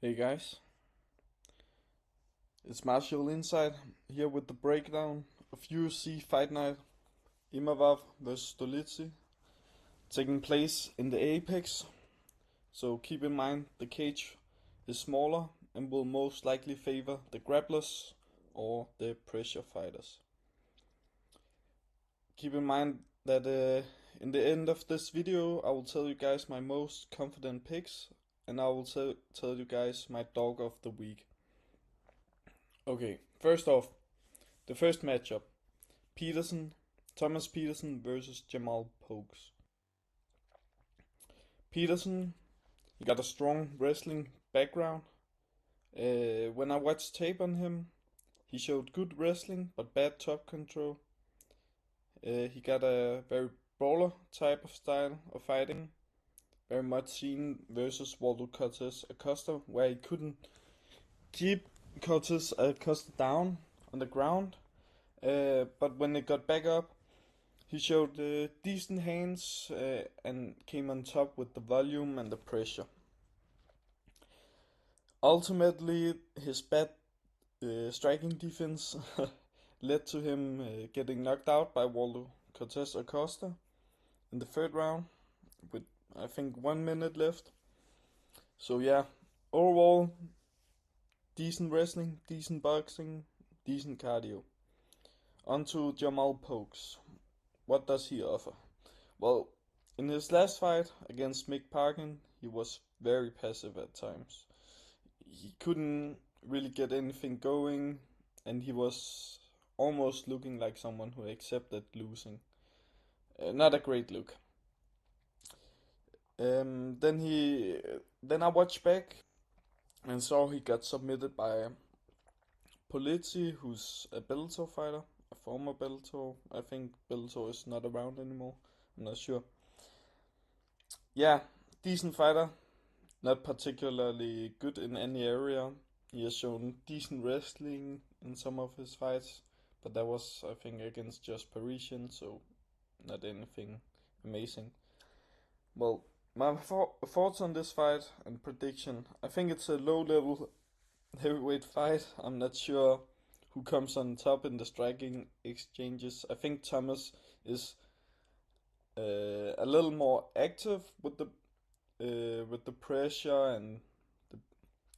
Hey guys, it's martialinsight here with the breakdown of UFC Fight Night Imavov vs Dolidze taking place in the Apex. So keep in mind the cage is smaller and will most likely favor the grapplers or the pressure fighters. Keep in mind that in the end of this video I will tell you guys my most confident picks and I will tell you guys my dog of the week. Okay, first off, the first matchup, Peterson, Thomas Peterson versus Jamal Pokes. Peterson, he got a strong wrestling background. When I watched tape on him, he showed good wrestling but bad top control. He got a very brawler type of style of fighting, very much seen versus Waldo Cortez Acosta, where he couldn't keep Cortez Acosta down on the ground. But when they got back up, he showed decent hands and came on top with the volume and the pressure. Ultimately, his bad striking defense led to him getting knocked out by Waldo Cortez Acosta in the third round with I think 1 minute left. So yeah, overall, decent wrestling, decent boxing, decent cardio. On to Jamal Pokes. What does he offer? Well, in his last fight against McCain, he was very passive at times. He couldn't really get anything going, and he was almost looking like someone who accepted losing. Not a great look. Then I watched back and saw he got submitted by Polizzi, who's a Bellator fighter, a former Bellator. I think Bellator is not around anymore. I'm not sure. Yeah, decent fighter. Not particularly good in any area. He has shown decent wrestling in some of his fights, but that was, I think, against just Parisian, so not anything amazing. Well, my thoughts on this fight and prediction. I think it's a low-level heavyweight fight. I'm not sure who comes on top in the striking exchanges. I think Thomas is a little more active with the pressure and the,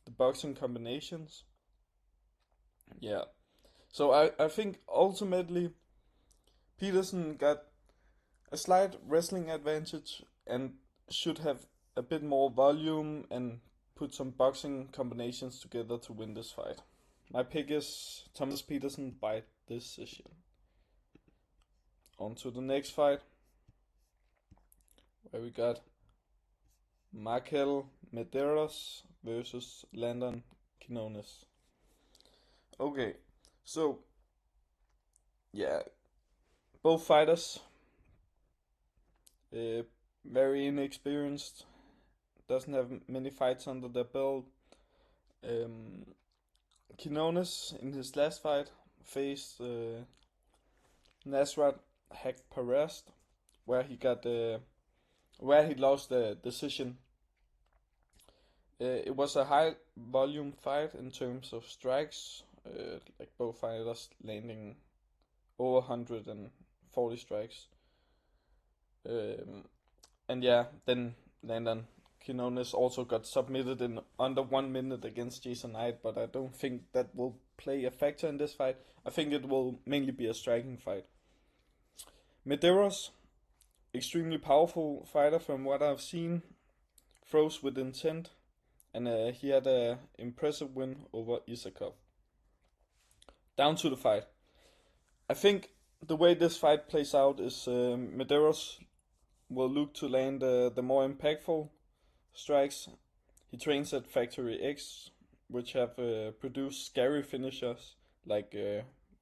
the boxing combinations. Yeah. So I think ultimately Peterson got a slight wrestling advantage and should have a bit more volume and put some boxing combinations together to win this fight. My pick is Thomas Peterson by decision. On to the next fight, where we got Maderos versus Landon Quinones. Okay, so yeah, both fighters very inexperienced, doesn't have many fights under their belt. Um, Quinones in his last fight faced Nasrat Haqparast, where he lost the decision. It was a high volume fight in terms of strikes, like both fighters landing over 140 strikes. And yeah, then Landon Quinones also got submitted in under 1 minute against Jason Knight, but I don't think that will play a factor in this fight. I think it will mainly be a striking fight. Maderos, extremely powerful fighter from what I've seen, throws with intent, and he had an impressive win over Sikov. Down to the fight. I think the way this fight plays out is Maderos will look to land the more impactful strikes. He trains at Factory X, which have produced scary finishers like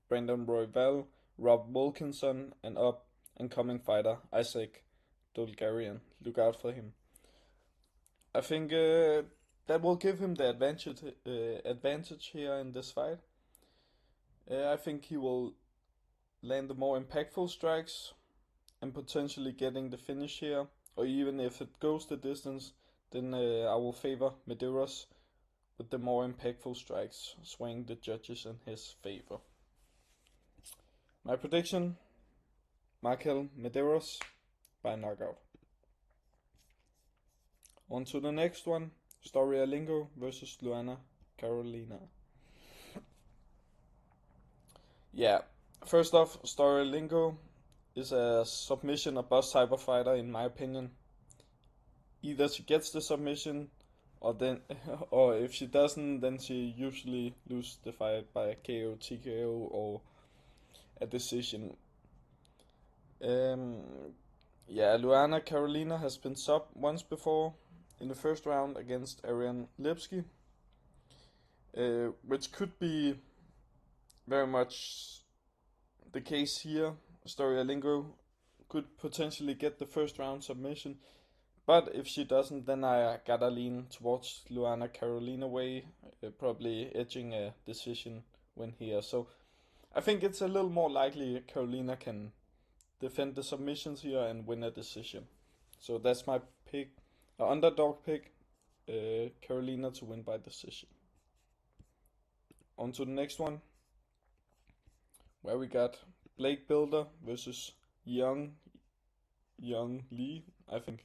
Brandon Royval, Rob Wilkinson, and up and coming fighter Isaac Dolidze. Look out for him. I think that will give him the advantage here in this fight. I think he will land the more impactful strikes and potentially getting the finish here, or even if it goes the distance, then I will favor Maderos with the more impactful strikes, swaying the judges in his favor. My prediction: Maderos by knockout. On to the next one, Story Alingo versus Luana Carolina. Yeah, first off, Story Alingo is a submission or bust type of fighter in my opinion. Either she gets the submission, or if she doesn't, then she usually loses the fight by KO, TKO, or a decision. Yeah, Luana Carolina has been sub once before in the first round against Ariane Lipsky, which could be very much the case here. Story Alingo could potentially get the first round submission, but if she doesn't, then I gotta lean towards Luana Carolina way, probably edging a decision win here. So I think it's a little more likely Carolina can defend the submissions here and win a decision. So that's my pick, underdog pick, Carolina to win by decision. On to the next one, where we got Blake Builder versus Young Lee, I think.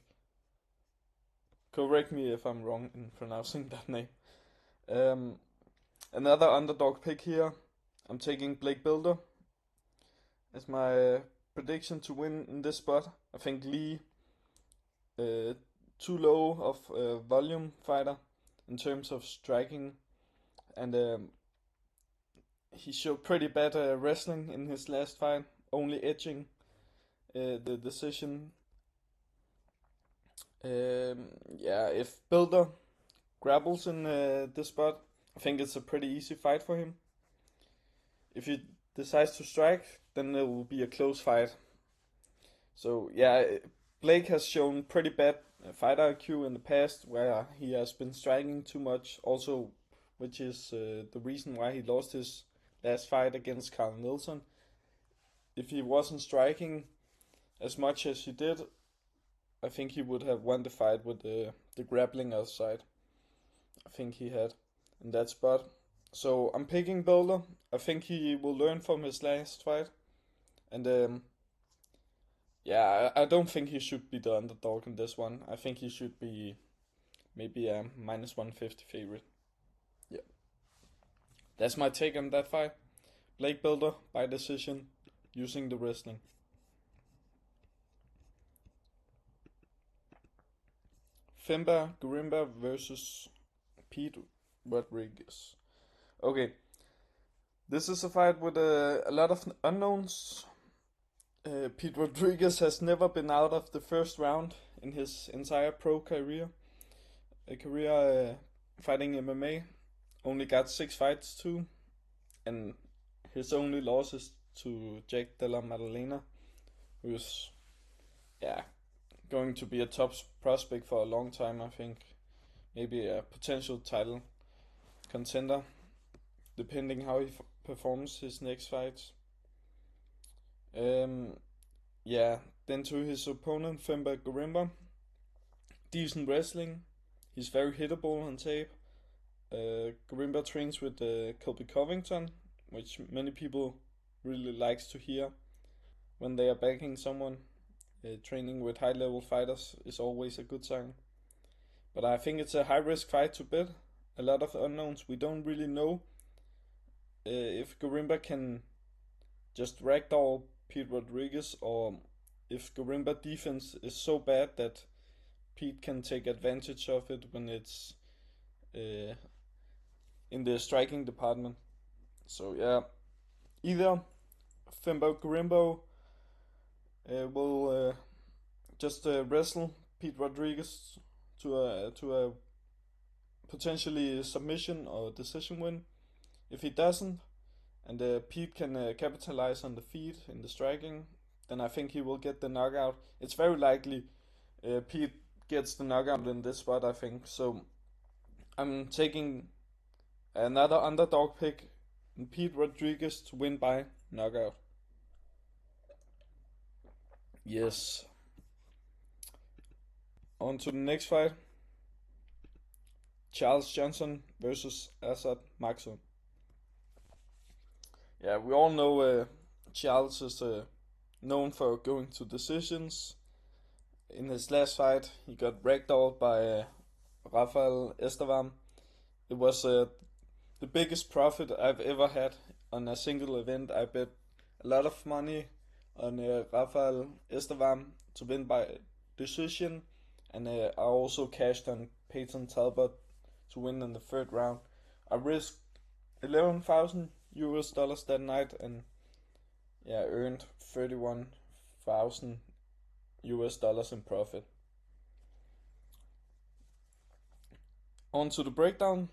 Correct me if I'm wrong in pronouncing that name. Another underdog pick here. I'm taking Blake Builder as my prediction to win in this spot. I think Lee, too low of volume fighter in terms of striking, and he showed pretty bad wrestling in his last fight, only edging the decision. Yeah, if Builder grapbles in this spot, I think it's a pretty easy fight for him. If he decides to strike, then it will be a close fight. So yeah, Blake has shown pretty bad fighter IQ in the past, where he has been striking too much, also, which is the reason why he lost his last fight against Carl Nelson. If he wasn't striking as much as he did, I think he would have won the fight with the grappling outside. I think he had in that spot. So I'm picking Builder. I think he will learn from his last fight, and yeah, I don't think he should be the underdog in this one. I think he should be maybe a -150 favorite. Yeah, that's my take on that fight. Blake Builder by decision using the wrestling. Grimma versus Pete Rodriguez. Okay, this is a fight with a lot of unknowns. Pete Rodriguez has never been out of the first round in his entire pro career. Fighting MMA. Only got 6 fights too, and his only loss is to Jack Della Maddalena, who's going to be a top prospect for a long time. I think maybe a potential title contender, depending how he performs his next fights. Yeah, then to his opponent, Grimma. Decent wrestling. He's very hittable on tape. Grimma trains with Colby Covington, which many people really likes to hear when they are backing someone. Training with high level fighters is always a good sign. But I think it's a high risk fight to bet. A lot of unknowns. We don't really know if Grimma can just ragdoll Pete Rodriguez, or if Grimma defense is so bad that Pete can take advantage of it when it's in the striking department. So yeah, either Grimma will just wrestle Pete Rodriguez to a potentially submission or decision win. If he doesn't, and Pete can capitalize on the feet in the striking, then I think he will get the knockout. It's very likely Pete gets the knockout in this spot, I think. So I'm taking another underdog pick, Pete Rodriguez to win by knockout. Yes. On to the next fight. Charles Johnson versus Assad Maxum. Yeah, we all know Charles is known for going to decisions. In his last fight, he got ragdolled by Rafael Estevam. It was the biggest profit I've ever had on a single event. I bet a lot of money on Rafael Estevam to win by decision, and I also cashed on Peyton Talbot to win in the third round. I risked 11,000 US dollars that night, and yeah, earned 31,000 US dollars in profit. On to the breakdown.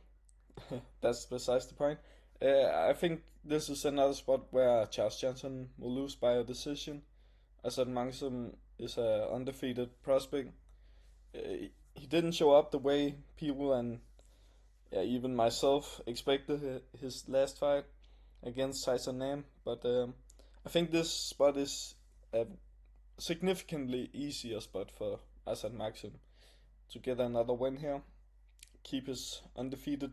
That's besides the point. I think this is another spot where Charles Johnson will lose by a decision. Assad Maxum is a undefeated prospect. He didn't show up the way people and even myself expected his last fight against Tyson Nam, but I think this spot is a significantly easier spot for Assad Maxum to get another win here, keep his undefeated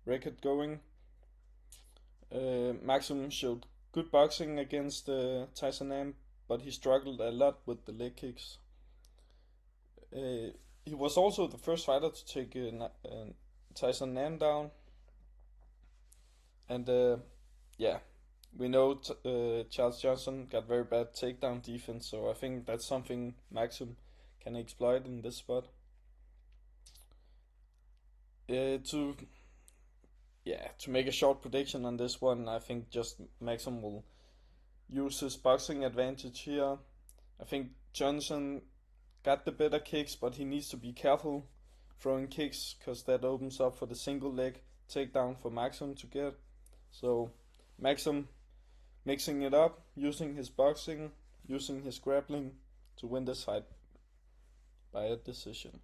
record going. Maxum showed good boxing against Tyson Nam, but he struggled a lot with the leg kicks. He was also the first fighter to take Tyson Nam down, and yeah, we know Charles Johnson got very bad takedown defense, so I think that's something Maxum can exploit in this spot. To make a short prediction on this one, I think just Maxum will use his boxing advantage here. I think Johnson got the better kicks, but he needs to be careful throwing kicks because that opens up for the single leg takedown for Maxum to get. So Maxum mixing it up, using his boxing, using his grappling to win this fight by a decision.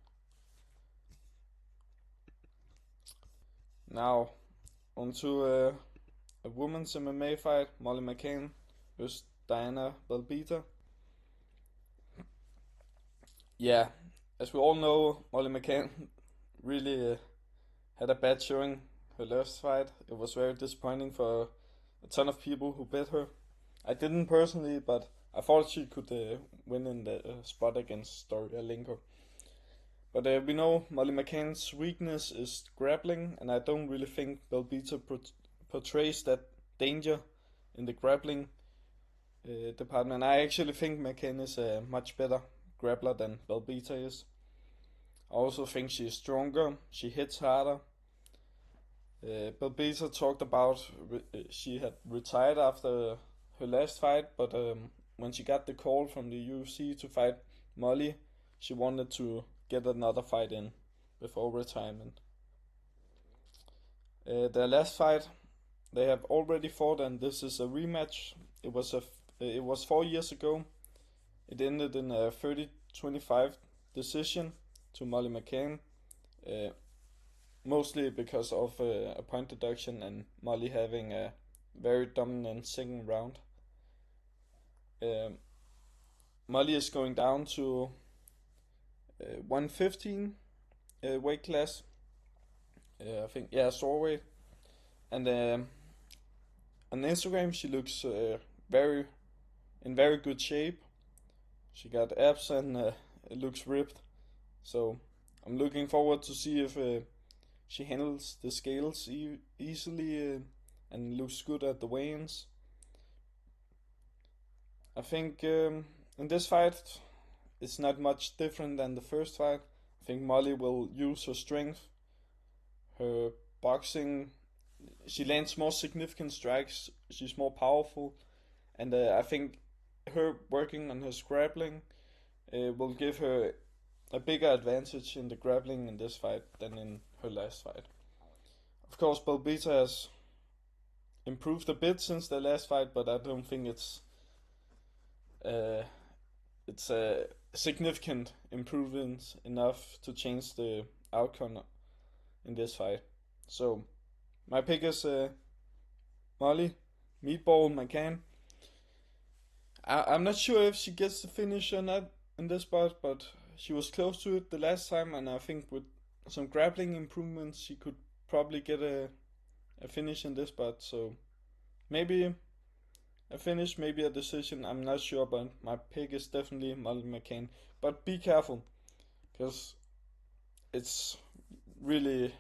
Now onto a women's MMA fight, Molly McCain versus Diana Belbita. Yeah, as we all know, Molly McCain really had a bad showing her last fight. It was very disappointing for a ton of people who bet her. I didn't personally, but I thought she could win in the spot against Alingo. But we know Molly McCain's weakness is grappling, and I don't really think Belbita portrays that danger in the grappling department. I actually think McCain is a much better grappler than Belbita is. I also think she's stronger, she hits harder. Belbita talked about she had retired after her last fight, but when she got the call from the UFC to fight Molly, she wanted to get another fight in before retirement. Their last fight, they have already fought, and this is a rematch. It was 4 years ago. It ended in a 30-25 decision to Molly McCain, mostly because of a point deduction and Molly having a very dominant second round. Molly is going down to 115 weight class. I think strawweight. And on Instagram she looks very good shape. She got abs and it looks ripped. So I'm looking forward to see if she handles the scales easily and looks good at the weigh-ins. I think in this fight it's not much different than the first fight. I think Molly will use her strength, her boxing. She lands more significant strikes. She's more powerful, and I think her working on her grappling will give her a bigger advantage in the grappling in this fight than in her last fight. Of course, Belbita has improved a bit since the last fight, but I don't think it's a significant improvement enough to change the outcome in this fight. So my pick is Molly Meatball McCain. I'm not sure if she gets the finish or not in this spot, but she was close to it the last time, and I think with some grappling improvements, she could probably get a finish in this spot. So maybe a finish, maybe a decision. I'm not sure, but my pick is definitely Molly McCain. But be careful, because it's really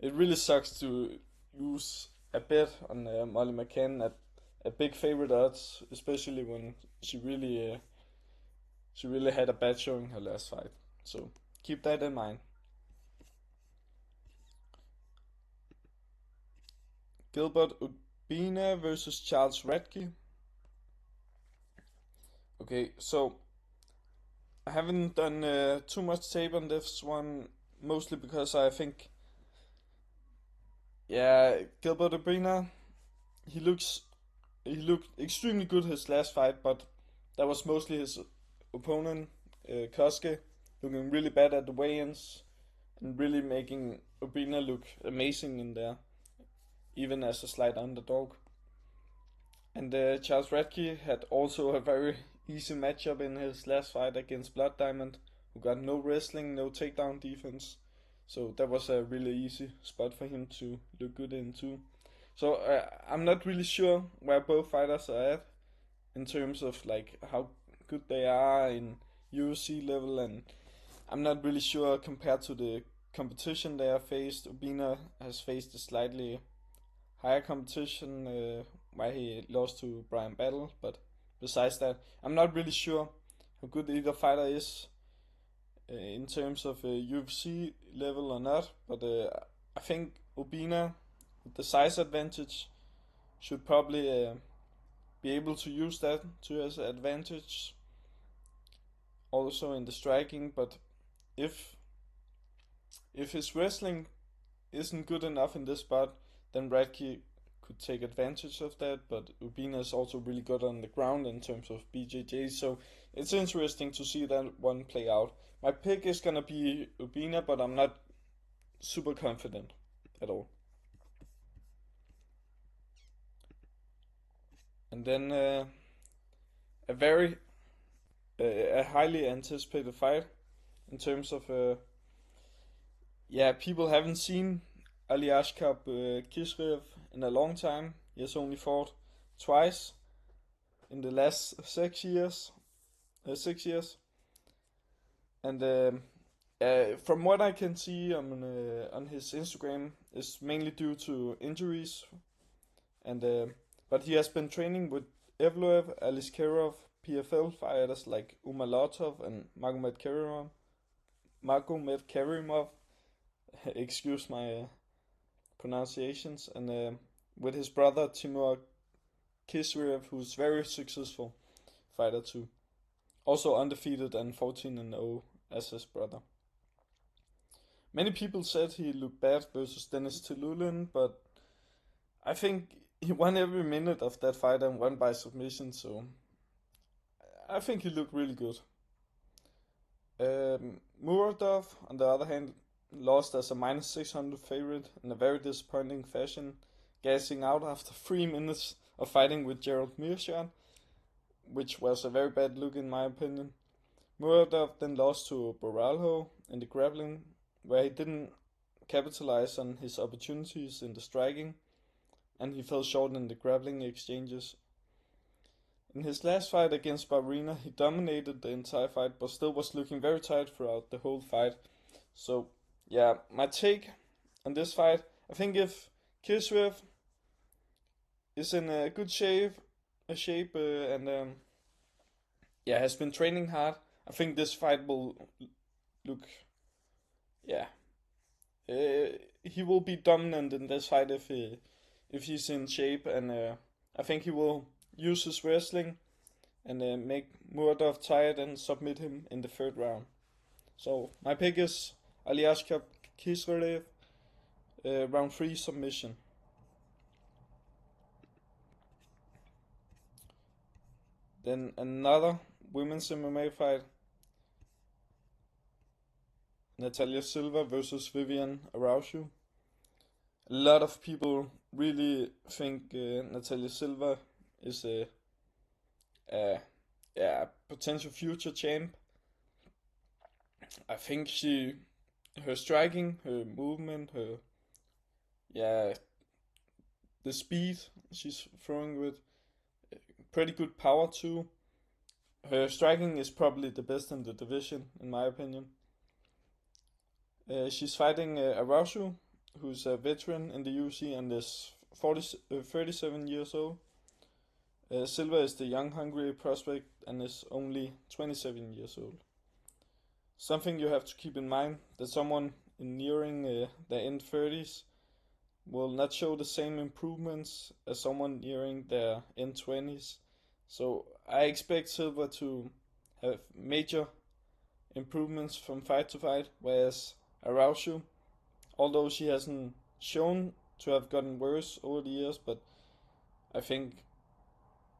it really sucks to lose a bet on Molly McCann at a big favorite odds, especially when she really had a bad showing her last fight. So keep that in mind. Gilbert Ubina versus Charles Radke. Okay, so I haven't done too much tape on this one, mostly because I think, yeah, Gilbert Ubina, he looks he looked extremely good his last fight, but that was mostly his opponent, Koske, looking really bad at the weigh-ins and really making Ubina look amazing in there, even as a slight underdog. And Charles Radke had also a very easy matchup in his last fight against Blood Diamond, who got no wrestling, no takedown defense. So that was a really easy spot for him to look good in too. So I'm not really sure where both fighters are at in terms of like how good they are in UFC level, and I'm not really sure compared to the competition they have faced. Ubina has faced a slightly higher competition where he lost to Brian Battle, but besides that, I'm not really sure how good either fighter is in terms of UFC level or not. But I think Ubina, with the size advantage, should probably be able to use that to his advantage. Also in the striking, but if if his wrestling isn't good enough in this spot, then Radke could take advantage of that. But Ubina is also really good on the ground in terms of BJJ, so it's interesting to see that one play out. My pick is gonna be Ubina, but I'm not super confident at all. And then a very a highly anticipated fight in terms of yeah, people haven't seen Aliashkab Kisrev in a long time. He has only fought twice in the last 6 years. 6 years, and from what I can see on his Instagram, is mainly due to injuries. And but he has been training with Evloev, Aliskerov, PFL fighters like Umalatov and Magomed Karimov. Excuse my pronunciations, and with his brother Timur Kisrev, who's very successful fighter too, also undefeated and 14-0 as his brother. Many people said he looked bad versus Dennis Tilulin, but I think he won every minute of that fight and won by submission, so I think he looked really good. Muradov, on the other hand, lost as a minus 600 favorite in a very disappointing fashion, gassing out after 3 minutes of fighting with Gerald Meerschaert, which was a very bad look in my opinion. Muradov then lost to Boralho in the grappling, where he didn't capitalize on his opportunities in the striking, and he fell short in the grappling exchanges. In his last fight against Barberena, he dominated the entire fight, but still was looking very tight throughout the whole fight. So, yeah, my take on this fight, I think if Kisrev is in a good and yeah, has been training hard, I think this fight will look, yeah, he will be dominant in this fight if he's in shape, and I think he will use his wrestling and make Muradov tired and submit him in the third round. So my pick is Aliashka Kisrev, round 3 submission. Then another women's MMA fight. Natalia Silva versus Vivian Araújo. A lot of people really think Natalia Silva is a yeah, potential future champ. I think she her striking, her movement, her yeah, the speed she's throwing with, pretty good power too. Her striking is probably the best in the division, in my opinion. She's fighting Araujo, who's a veteran in the UFC and is 37 years old. Silva is the young, hungry prospect and is only 27 years old. Something you have to keep in mind that someone in nearing their end 30s will not show the same improvements as someone nearing their end 20s. So I expect Silva to have major improvements from fight to fight, whereas Araujo, although she hasn't shown to have gotten worse over the years, but I think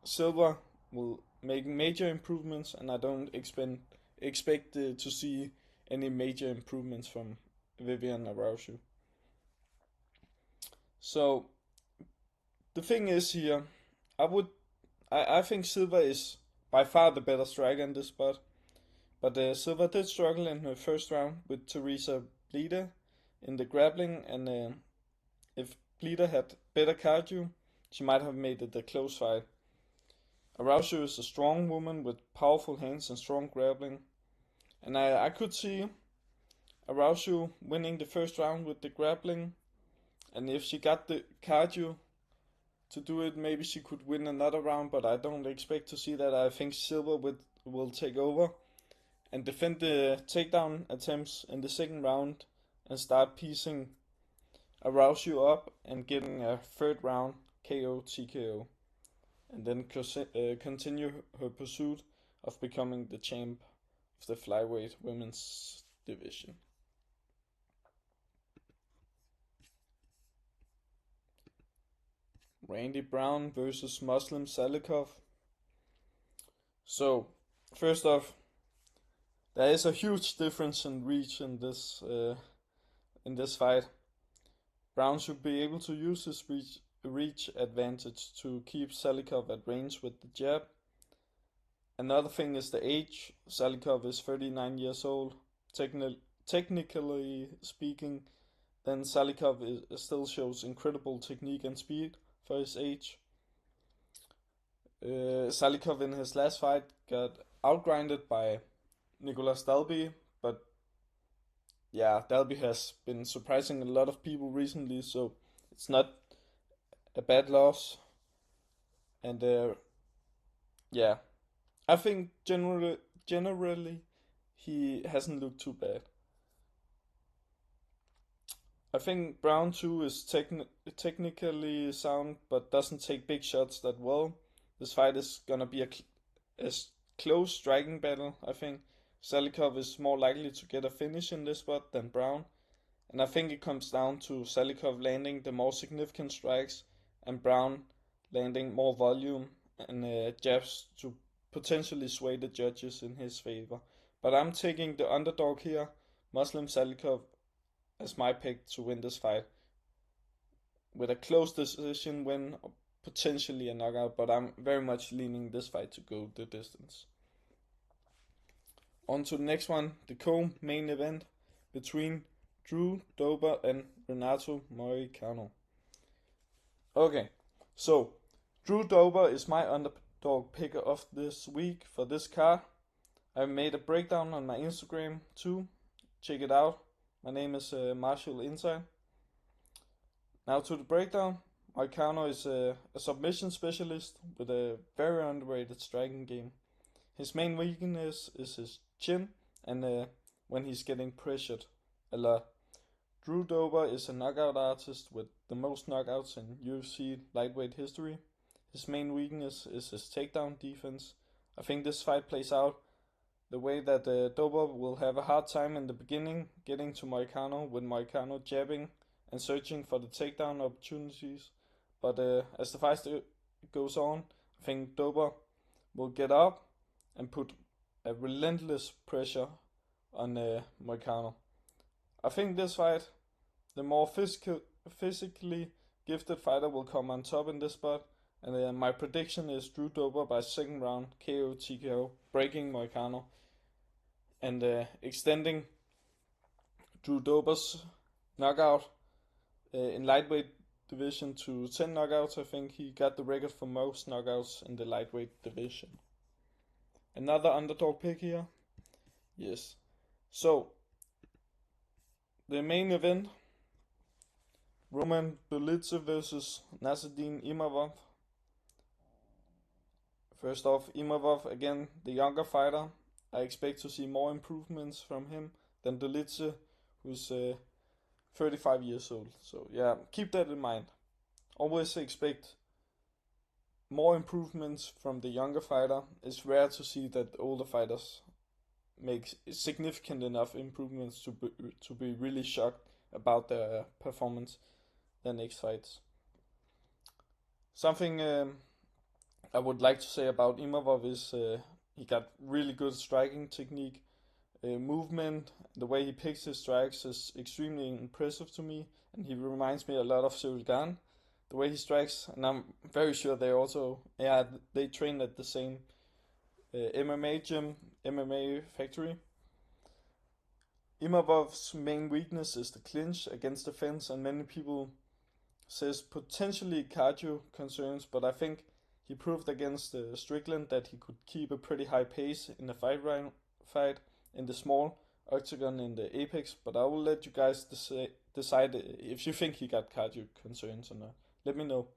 Silva will make major improvements, and I don't expect to see any major improvements from Vivian Araujo. So the thing is here, I think Silva is by far the better striker in this spot, but Silva did struggle in her first round with Teresa Blida in the grappling, and if Blida had better cardio, she might have made it a close fight. Araujo is a strong woman with powerful hands and strong grappling, and I could see Araujo winning the first round with the grappling, and if she got the cardio to do it, maybe she could win another round, but I don't expect to see that. I think Silva will take over and defend the takedown attempts in the second round and start piecing Araujo up and getting a third round KO TKO, and then continue her pursuit of becoming the champ of the flyweight women's division. Randy Brown versus Muslim Salikov. So, first off, there is a huge difference in reach in this fight. Brown should be able to use his reach advantage to keep Salikov at range with the jab. Another thing is the age. Salikov is 39 years old. Technically speaking, then Salikov still shows incredible technique and speed for his age. Salikov in his last fight got outgrinded by Nicolas Dalby, but yeah, Dalby has been surprising a lot of people recently, so it's not a bad loss. And yeah, I think generally he hasn't looked too bad. I think Brown too is technically sound, but doesn't take big shots that well. This fight is gonna be a close striking battle. I think Salikov is more likely to get a finish in this spot than Brown, and I think it comes down to Salikov landing the more significant strikes and Brown landing more volume and jabs to potentially sway the judges in his favor. But I'm taking the underdog here, Muslim Salikov, as my pick to win this fight with a close decision win or potentially a knockout, but I'm very much leaning this fight to go the distance. On to the next one, the co-main event between Drew Dober and Renato Moicano. Okay, so Drew Dober is my underdog pick of this week for this card. I made a breakdown on my Instagram too. Check it out. My name is martialinsight. Now to the breakdown. Cano is a submission specialist with a very underrated striking game. His main weakness is his chin and when he's getting pressured a lot. Drew Dober is a knockout artist with the most knockouts in UFC lightweight history. His main weakness is his takedown defense. I think this fight plays out the way that Dober will have a hard time in the beginning getting to Moicano, with Moicano jabbing and searching for the takedown opportunities. But as the fight goes on, I think Dober will get up and put a relentless pressure on Moicano. I think this fight, the more physically gifted fighter will come on top in this spot, and my prediction is Drew Dober by second round KO TKO, breaking Moicano and extending Drew Dober's knockout in lightweight division to 10 knockouts. I think he got the record for most knockouts in the lightweight division. Another underdog pick here. Yes. So, the main event, Dolidze versus Nasruddin Imavov. First off, Imavov, again, the younger fighter. I expect to see more improvements from him than Dolidze, who's 35 years old. So yeah, keep that in mind. Always expect more improvements from the younger fighter. It's rare to see that older fighters make significant enough improvements to be really shocked about their performance their next fights. Something I would like to say about Imavov is he got really good striking technique. Movement, the way he picks his strikes is extremely impressive to me, and he reminds me a lot of Silva. The way he strikes, and I'm very sure they train at the same MMA gym, MMA factory. Imavov's main weakness is the clinch against the fence, and many people says potentially cardio concerns, but I think he proved against Strickland that he could keep a pretty high pace in a fight in the small octagon in the Apex, but I will let you guys decide if you think he got cardio concerns or not. Let me know.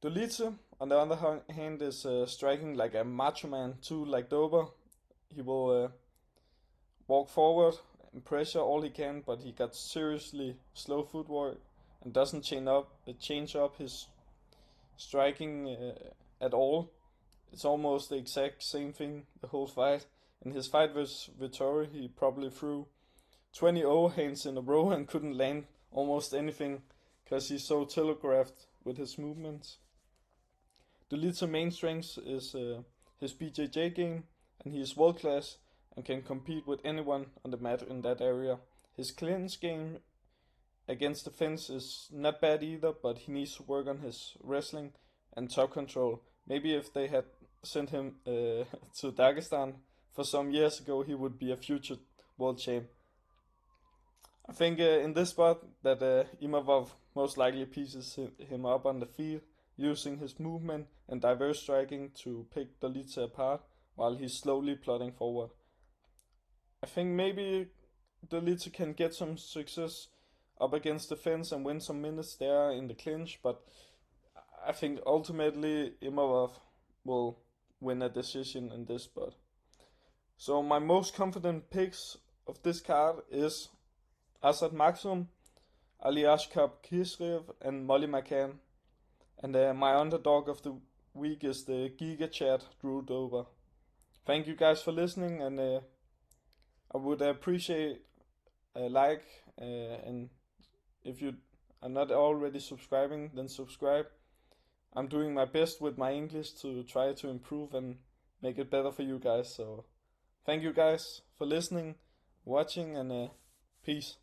Dolidze, on the other hand, is striking like a macho man too, like Dober. He will walk forward and pressure all he can, but he got seriously slow footwork and doesn't change up his striking at all. It's almost the exact same thing the whole fight. In his fight with Vettori, he probably threw 20 overhands in a row and couldn't land almost anything because he's so telegraphed with his movements. Dolidze's main strength is his BJJ game, and he is world class and can compete with anyone on the mat in that area. His clinch game against the fence is not bad either, but he needs to work on his wrestling and top control. Maybe if they had sent him to Dagestan for some years ago, he would be a future world champ. I think in this spot that Imavov most likely pieces him up on the field, using his movement and diverse striking to pick Dolidze apart while he's slowly plodding forward. I think maybe Dolidze can get some success up against the fence and win some minutes there in the clinch, but I think ultimately Imavov will win a decision in this spot. So my most confident picks of this card is Asad Maxum, Aliashkab Kisrev, and Molly McCain. And my underdog of the week is the Giga Chat Drew Dober. Thank you guys for listening, and I would appreciate a like, and if you are not already subscribing, then subscribe. I'm doing my best with my English to try to improve and make it better for you guys. So thank you guys for listening, watching, and peace.